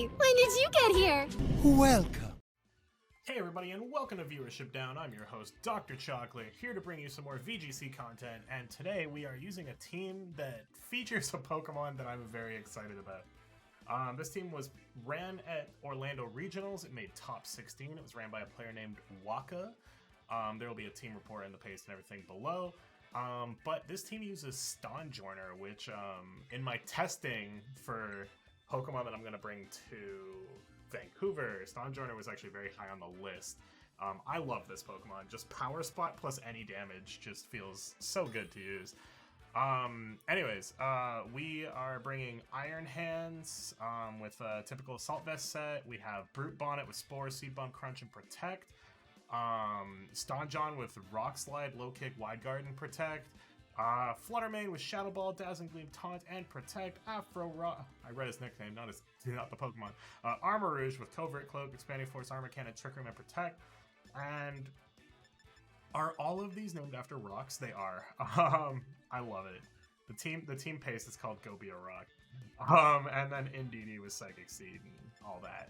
Hey, when did you get here? Welcome. Hey everybody, and welcome to Viewership Down. I'm your host, Dr. Chocolate, here to bring you some more VGC content, and today we are using a team that features a Pokemon that I'm very excited about. This team was ran at Orlando Regionals. It made top 16. It was ran by a player named WACKA. There will be a team report and the paste and everything below. But this team uses Stonjourner, which in my testing for Pokemon that I'm going to bring to Vancouver, Stonjourner was actually very high on the list. I love this Pokemon. Just Power Spot plus any damage just feels so good to use. Anyways, we are bringing Iron Hands with a typical Assault Vest set. We have Brute Bonnet with Spore, Seed Bomb, Crunch, and Protect. Ston Jon with Rock Slide, Low Kick, Wide Guard, and Protect. Fluttermane with Shadow Ball, Dazzling Gleam, Taunt, and Protect. Afro Rock. I read his nickname, not the Pokemon. Armor Rouge with Covert Cloak, Expanding Force, Armor Cannon, Trick Room, and Protect. And are all of these named after rocks? They are. I love it. The team paste is called Go Be a Rock. And then Indeedee with Psychic Seed and all that.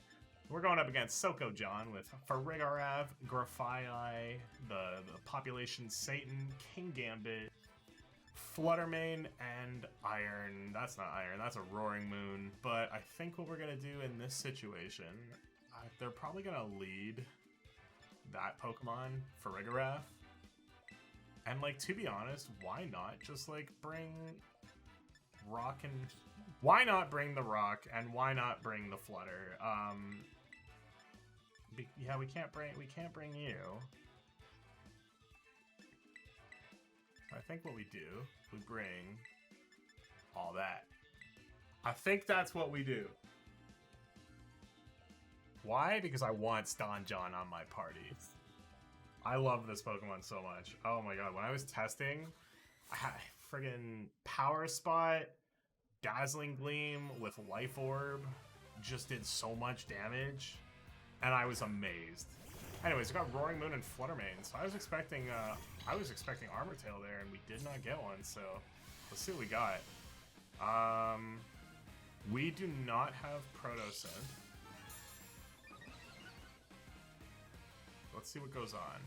We're going up against Ston Jon with Farigiraf, Grafaiai, the Population Satan, King Gambit, Fluttermane, and Iron. That's not Iron, that's a Roaring Moon. But I think what we're going to do in this situation, they're probably going to lead that Pokemon, Farigiraf. And, like, to be honest, why not just, like, bring Rock and... Why not bring the Rock, and why not bring the Flutter? Yeah, we can't bring you. I think what we do, we bring all that. I think that's what we do. Why? Because I want Ston Jon on my party. I love this Pokemon so much. Oh my god, when I was testing, I had friggin' Power Spot, Dazzling Gleam with Life Orb, just did so much damage, and I was amazed. Anyways, we got Roaring Moon and Fluttermane, so I was expecting Armor Tail there, and we did not get one, so let's see what we got. We do not have Protosynth. Let's see what goes on.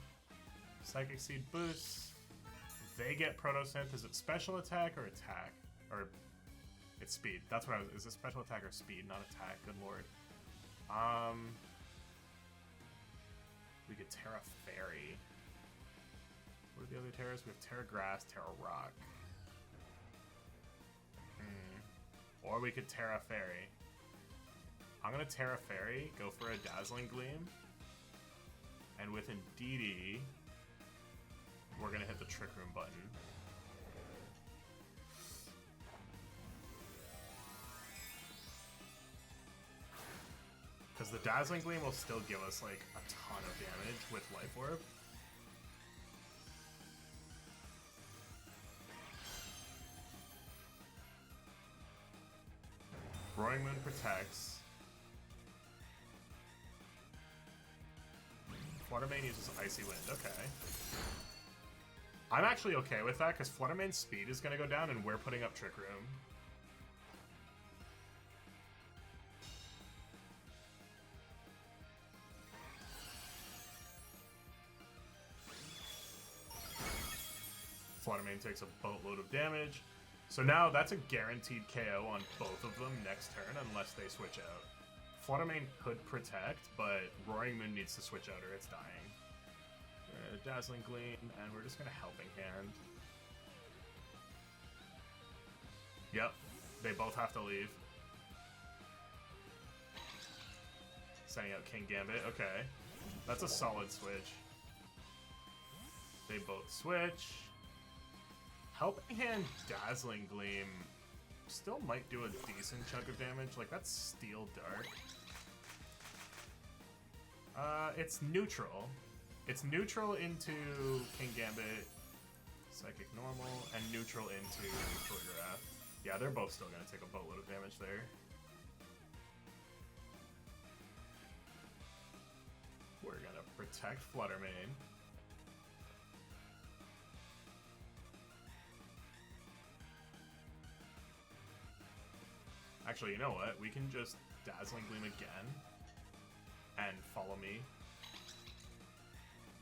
Psychic Seed boosts. They get Protosynth. Is it special attack or attack? Or it's speed. That's what I was. Is it special attack or speed, not attack? Good lord. We get Terra Fairy. What are the other Terras? We have Terra Grass, Terra Rock. Or we could Terra Fairy. I'm gonna Terra Fairy, go for a Dazzling Gleam. And with Indeedee, we're gonna hit the Trick Room button. Because the Dazzling Gleam will still give us like a ton of damage with Life Orb. Roaring Moon protects. Fluttermane uses Icy Wind, okay. I'm actually okay with that, because Fluttermane's speed is going to go down, and we're putting up Trick Room. Fluttermane takes a boatload of damage. So now that's a guaranteed KO on both of them next turn, unless they switch out. Fluttermane could protect, but Roaring Moon needs to switch out or it's dying. Dazzling Gleam, and we're just going to Helping Hand. Yep, they both have to leave. Sending out King Gambit, okay. That's a solid switch. They both switch. Helping Hand, Dazzling Gleam still might do a decent chunk of damage. Like, that's Steel Dark. It's neutral. It's neutral into King Gambit, Psychic Normal, and neutral into Farigiraf. Yeah, they're both still going to take a boatload of damage there. We're going to protect Fluttermane. Actually, you know what? We can just Dazzling Gleam again and follow me.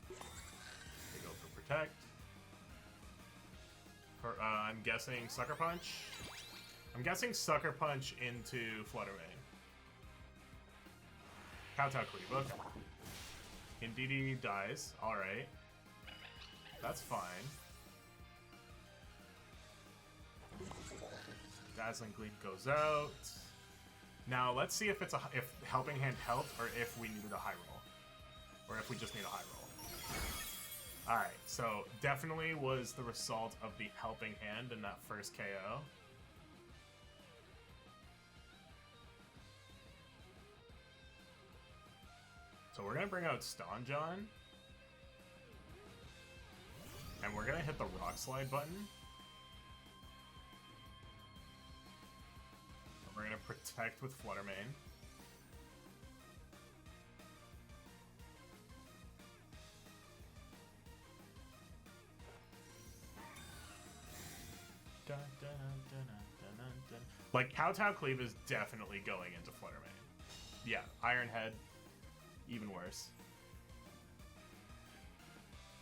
They go for Protect. I'm guessing Sucker Punch. I'm guessing Sucker Punch into Flutter Mane. Kowtow Cleave, okay. Indeedee dies, alright. That's fine. Dazzling Gleam goes out. Now let's see if it's if Helping Hand helped or if we needed a high roll. Or if we just need a high roll. Alright, so definitely was the result of the Helping Hand in that first KO. So we're gonna bring out Ston Jon. And we're gonna hit the Rock Slide button. And we're gonna protect with Flutter Mane. Dun, dun, dun, dun, dun, dun. Like, Kowtow Cleave is definitely going into Flutter Mane. Yeah, Iron Head, even worse.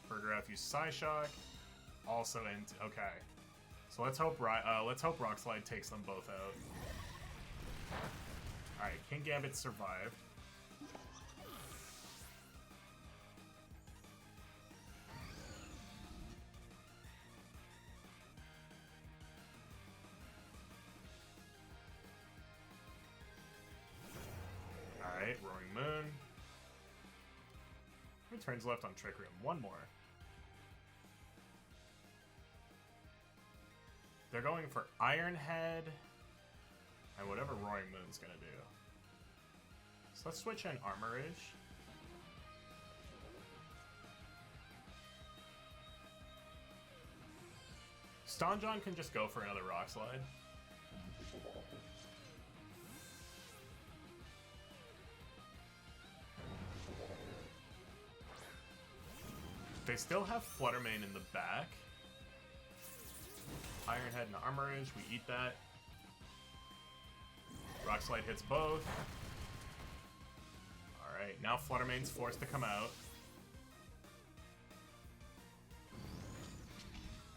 Burger use Psyshock, also into, okay. So let's hope Rock Slide takes them both out. Alright, King Gambit survived. Alright, Roaring Moon. How many turns left on Trick Room? One more. They're going for Iron Head and whatever Roaring Moon's gonna do. So let's switch in Armorage. Ston Jon can just go for another Rock Slide. They still have Flutter Mane in the back. Iron Head and Armorage, we eat that. Rock Slide hits both. Alright, now Flutter Mane's forced to come out.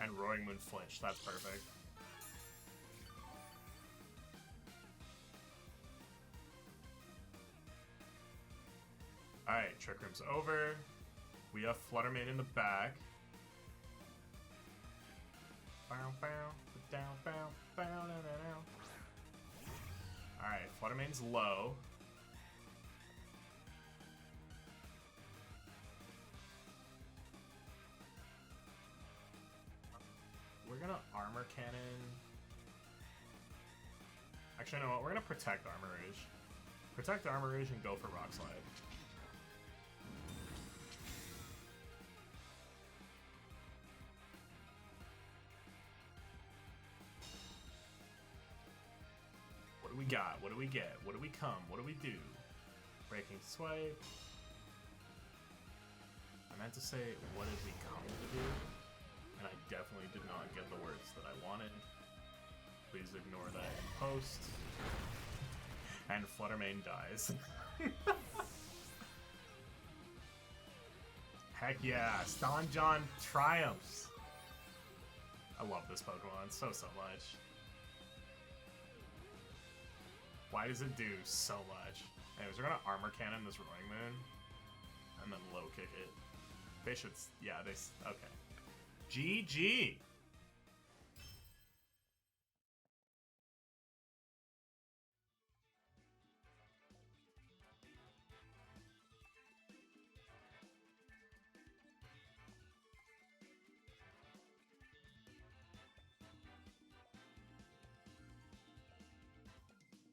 And Roaring Moon flinch, that's perfect. Alright, Trick Room's over. We have Flutter Mane in the back. Alright, Flutter Mane's low. We're gonna Armor Cannon. Actually, you know what? We're gonna protect Armorage. Protect Armorage and go for Rock Slide. What do we got? What do we get? What do we come? What do we do? Breaking Swipe. I meant to say, what did we come to do? And I definitely did not get the words that I wanted. Please ignore that in post. And Flutter Mane dies. Heck yeah, Ston Jon triumphs. I love this Pokemon so much. Why does it do so much? Anyways, we're gonna Armor Cannon this Roaring Moon. And then low kick it. They should, yeah, they, okay. GG!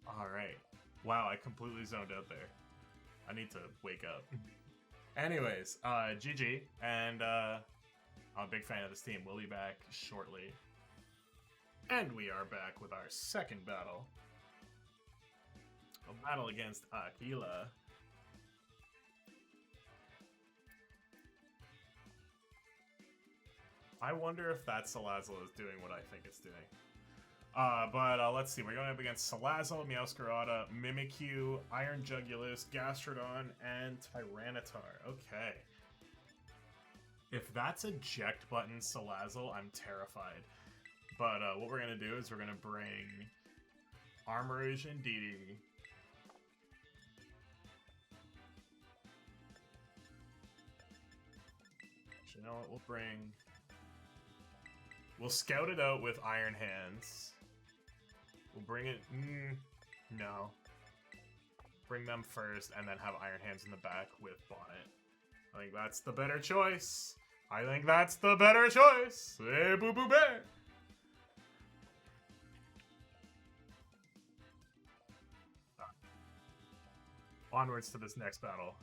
Alright. Wow, I completely zoned out there. I need to wake up. Anyways, GG, and I'm a big fan of this team. We'll be back shortly. And we are back with our second battle. A battle against Aquila. I wonder if that Salazzle is doing what I think it's doing. Let's see. We're going up against Salazzle, Meowscarada, Mimikyu, Iron Jugulus, Gastrodon, and Tyranitar. Okay. If that's eject button Salazzle, I'm terrified. But what we're going to do is we're going to bring Armourouge and Indeedee. You know what? We'll scout it out with Iron Hands. We'll bring it... no. Bring them first, and then have Iron Hands in the back with Bonnet. I think that's the better choice. I think that's the better choice. Hey, boo boo bear. Onwards to this next battle.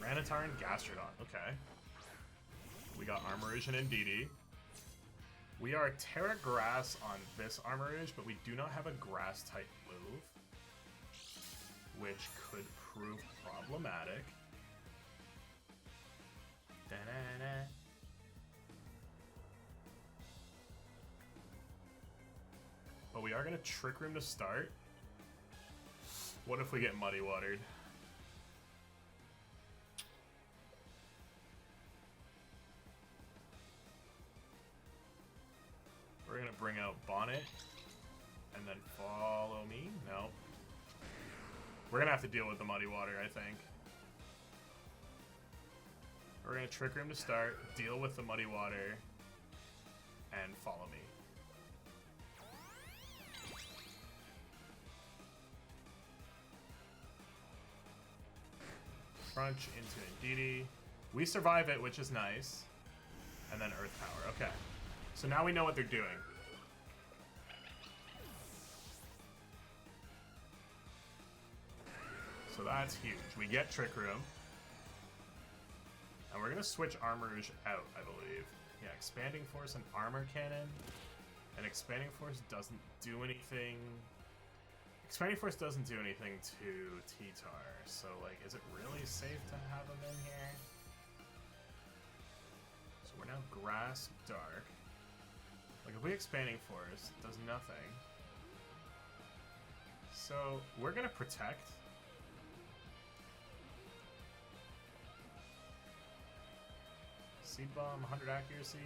Tyranitar and Gastrodon. Okay. We got Armourouge and Indeedee. We are Terra Grass on this Armourouge, but we do not have a Grass-type move, which could prove problematic. Da-da-da. But we are going to Trick Room to start. What if we get Muddy Watered? We're going to bring out Bonnet and then follow me. No. We're going to have to deal with the Muddy Water, I think. We're going to Trick Room to start, deal with the Muddy Water, and follow me. Crunch into Indeedee. We survive it, which is nice. And then Earth Power. Okay. So now we know what they're doing. So that's huge. We get Trick Room. And we're going to switch Armourouge out, I believe. Yeah, Expanding Force and Armor Cannon. And Expanding Force doesn't do anything. Expanding Force doesn't do anything to T-Tar. So, like, is it really safe to have him in here? So we're now Grass Dark. Like, if we Expanding Force, it does nothing. So, we're going to Protect. Seed Bomb, 100 accuracy.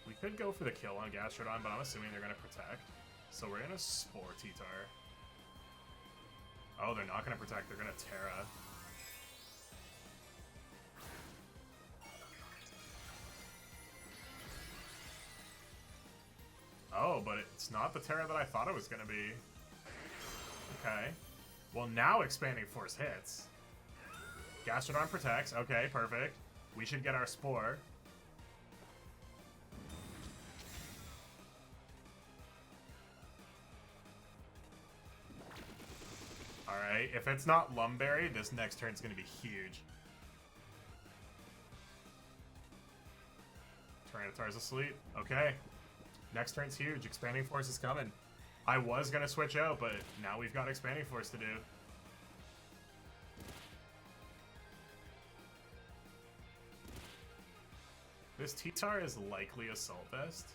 We could go for the kill on Gastrodon, but I'm assuming they're going to Protect. So we're going to Spore T-Tar. Oh, they're not going to Protect, they're going to Terra. Oh, but it's not the Terra that I thought it was going to be. Okay. Well, now Expanding Force hits. Gastrodon protects. Okay, perfect. We should get our Spore. Alright, if it's not Lumberry, this next turn's going to be huge. Tyranitar's asleep. Okay. Next turn's huge. Expanding Force is coming. I was going to switch out, but now we've got Expanding Force to do. This T-Tar is likely Assault Vest.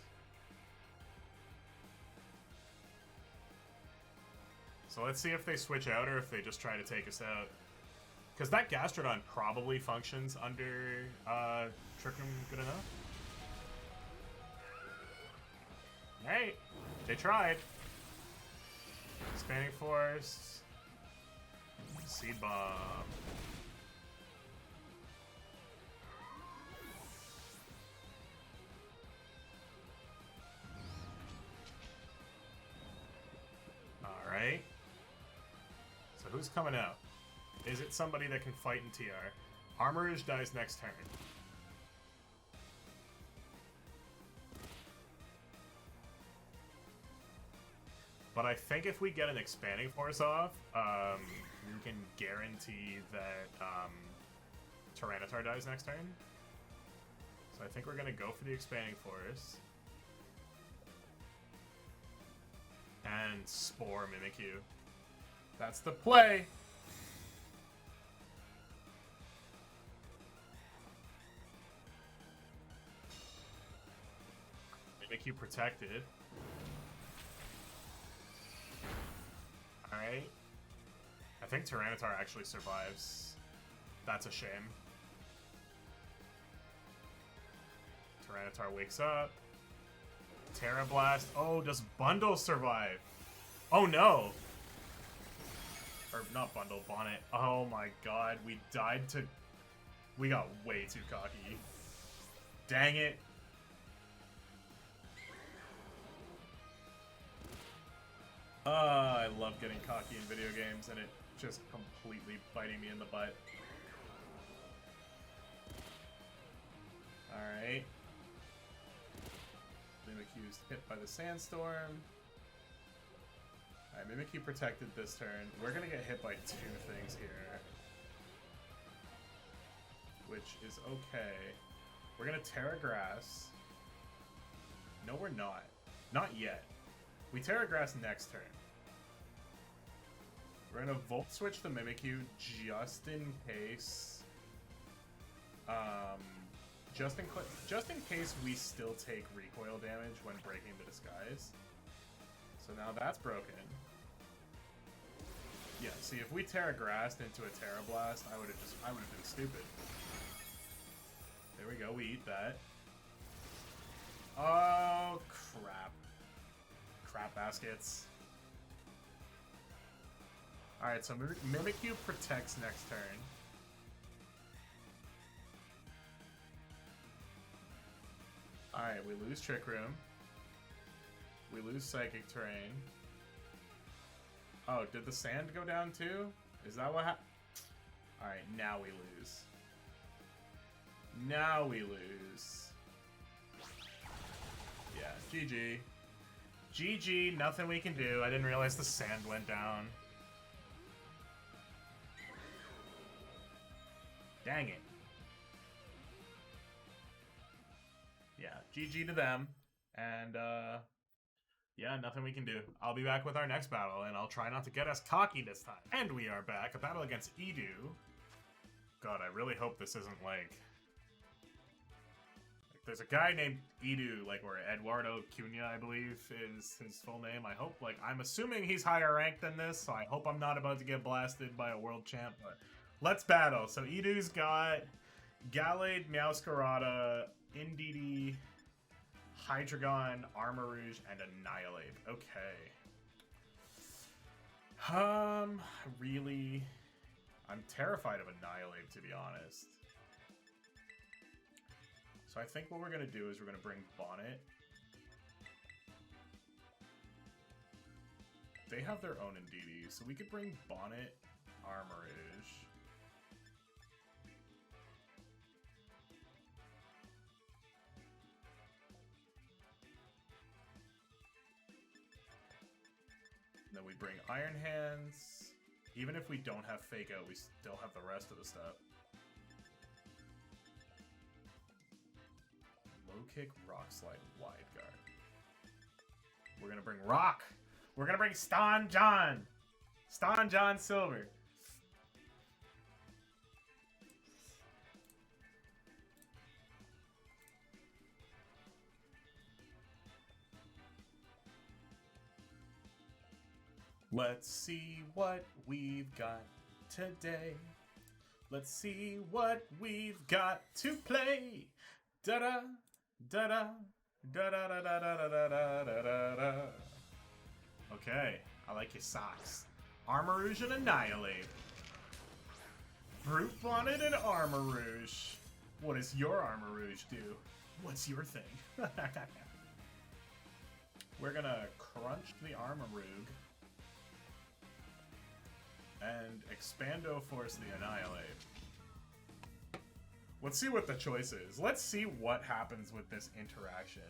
So let's see if they switch out or if they just try to take us out. Because that Gastrodon probably functions under Trick Room good enough. Hey, they tried. Expanding Force. Seed Bomb. Alright. So who's coming out? Is it somebody that can fight in TR? Armourouge dies next turn. But I think if we get an Expanding Force off, we can guarantee that Tyranitar dies next turn. So I think we're going to go for the Expanding Force. And Spore Mimikyu. That's the play. Mimikyu protected. Alright. I think Tyranitar actually survives. That's a shame. Tyranitar wakes up. Terra Blast. Oh, does Bundle survive? Oh no! Or not Bundle, Bonnet. Oh my god, we died to... We got way too cocky. Dang it. I love getting cocky in video games and it just completely biting me in the butt. Alright. Mimikyu's hit by the Sandstorm. Alright, Mimikyu protected this turn. We're gonna get hit by two things here. Which is okay. We're gonna Terra Grass. No, we're not. Not yet. We Terra Grass next turn. We're gonna Volt Switch the Mimikyu just in case. Just in case we still take recoil damage when breaking the disguise. So now that's broken. Yeah, see, if we Terra Grassed into a Terra Blast, I would have been stupid. There we go, we eat that. Oh crap. Crap baskets. Alright, so Mimikyu protects next turn. Alright, we lose Trick Room. We lose Psychic Terrain. Oh, did the sand go down too? Is that what happened? Alright, now we lose. Now we lose. Yeah, GG. GG, nothing we can do. I didn't realize the sand went down. Dang it. Yeah, GG to them. And, yeah, nothing we can do. I'll be back with our next battle, and I'll try not to get us cocky this time. And we are back. A battle against EDU. God, I really hope this isn't, like there's a guy named EDU, or Eduardo Cunha, I believe, is his full name. I hope, I'm assuming he's higher ranked than this, so I hope I'm not about to get blasted by a world champ, but let's battle. So EDU's got Gallade, Meowscarada, Indeedee, Hydreigon, Armarouge, and Annihilate. Okay. Really... I'm terrified of Annihilate, to be honest. So I think what we're going to do is we're going to bring Bonnet. They have their own Indeedee, so we could bring Bonnet, Armarouge. And then we bring Iron Hands. Even if we don't have Fake Out, we still have the rest of the stuff. Low Kick, Rock Slide, Wide Guard. We're gonna bring Rock! We're gonna bring Ston Jon! Ston Jon Silver. Let's see what we've got today. Let's see what we've got to play. Da-da, da-da, da-da-da-da-da-da-da-da-da. Okay, I like your socks. Armarouge and Annihilate. Brute Bonnet and Armarouge. What does your Armarouge do? What's your thing? We're gonna crunch the Armarouge. And Expando Force the Annihilate. Let's see what the choice is. Let's see what happens with this interaction.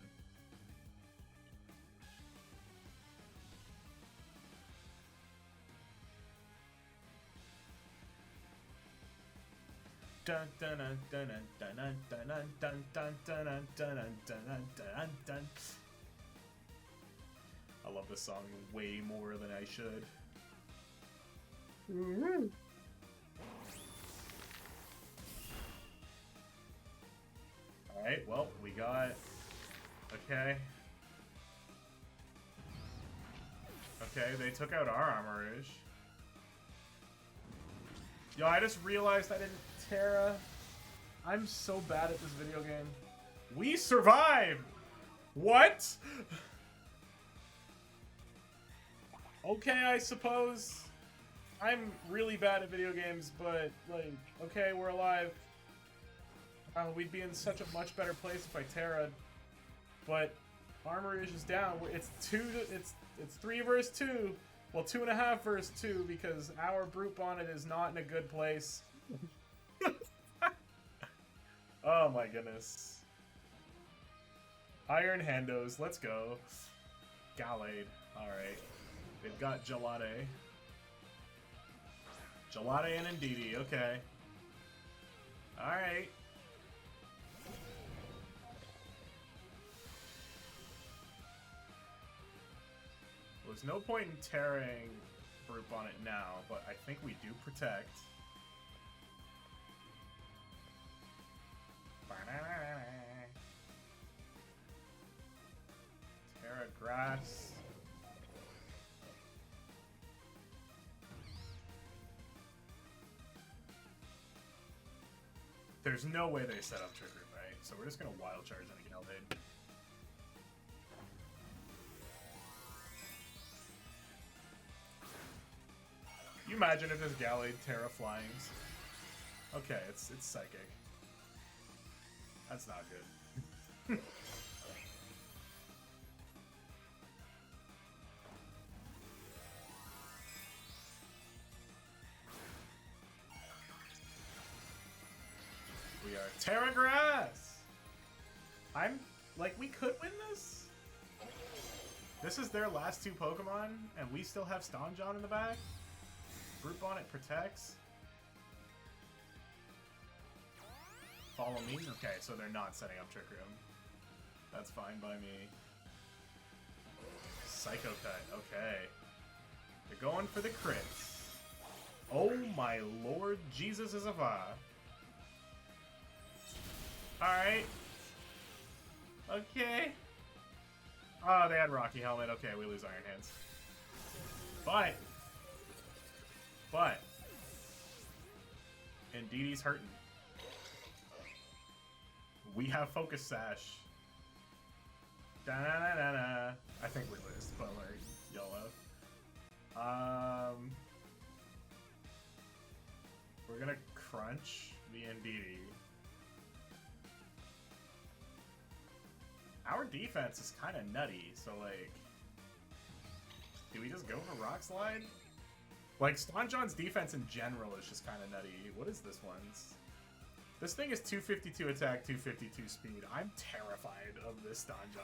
Dun dun dun dun dun dun dun dun dun dun dun dun dun dun dun. I love this song way more than I should. Alright, well, we got... Okay. Okay, they took out our Armorage. Yo, I just realized I didn't Terra. I'm so bad at this video game. We survived! What? Okay, I suppose. I'm really bad at video games, but, like, okay, we're alive. We'd be in such a much better place if I Terra'd. But Armorage is down. It's 3 versus 2. Well, 2.5 versus 2 because our Brute Bonnet is not in a good place. Oh my goodness. Iron Handos, let's go. Gallade, alright. They've got Gelade. Gelade and Indeedee, okay. Alright. There's no point in tearing Brute Bonnet now, but I think we do protect. Terra Grass. There's no way they set up Trigger, right? So we're just gonna Wild Charge and Gallade. Can you imagine if this Gallade Terra flyings? Okay, it's Psychic. That's not good. We are Terra Grass! I'm... like, we could win this? This is their last 2 Pokemon, and we still have Ston Jon in the back? Brute Bonnet protects. Follow me? Okay, so they're not setting up Trick Room. That's fine by me. Psycho Cut, okay. They're going for the crits. Oh my lord, Jesus is a va. Alright. Okay. Oh, they had Rocky Helmet. Okay, we lose Iron Hands. But Indeedee's hurting. We have Focus Sash. Da-na-na-na-na. I think we lose, but we're YOLO. We're gonna crunch the Indeedee. Our defense is kind of nutty, so like, do we just go for Rock Slide? Like, Ston Jon's defense in general is just kind of nutty. What is this one's? This thing is 252 attack, 252 speed. I'm terrified of this Ston Jon.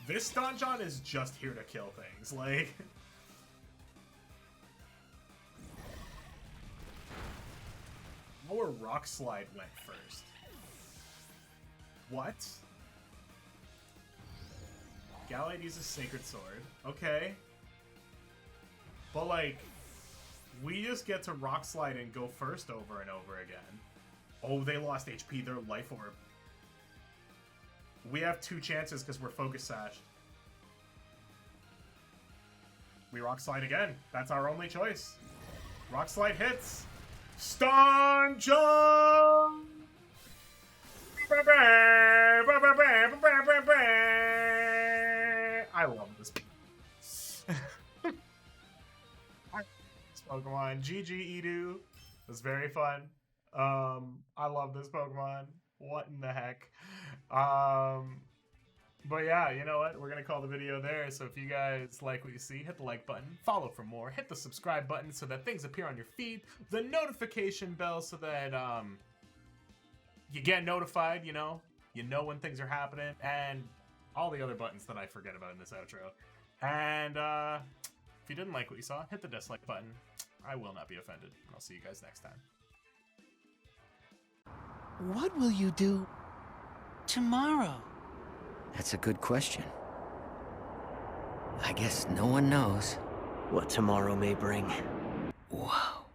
This Ston Jon is just here to kill things. Like, our Rock Slide went first. What? Gallade uses Sacred Sword. Okay. But like, we just get to Rock Slide and go first over and over again. Oh, they lost HP, their Life Orb. We have 2 chances because we're Focus Sashed. We Rock Slide again. That's our only choice. Rock Slide hits. Ston Jon! I love this. Pokemon. GG EDU. It was very fun. I love this Pokemon. What in the heck? But yeah, you know what? We're going to call the video there. So if you guys like what you see, hit the like button, follow for more, hit the subscribe button so that things appear on your feed, the notification bell so that you get notified, you know when things are happening, and all the other buttons that I forget about in this outro. And if you didn't like what you saw, hit the dislike button. I will not be offended. I'll see you guys next time. What will you do tomorrow? That's a good question. I guess no one knows what tomorrow may bring. Whoa.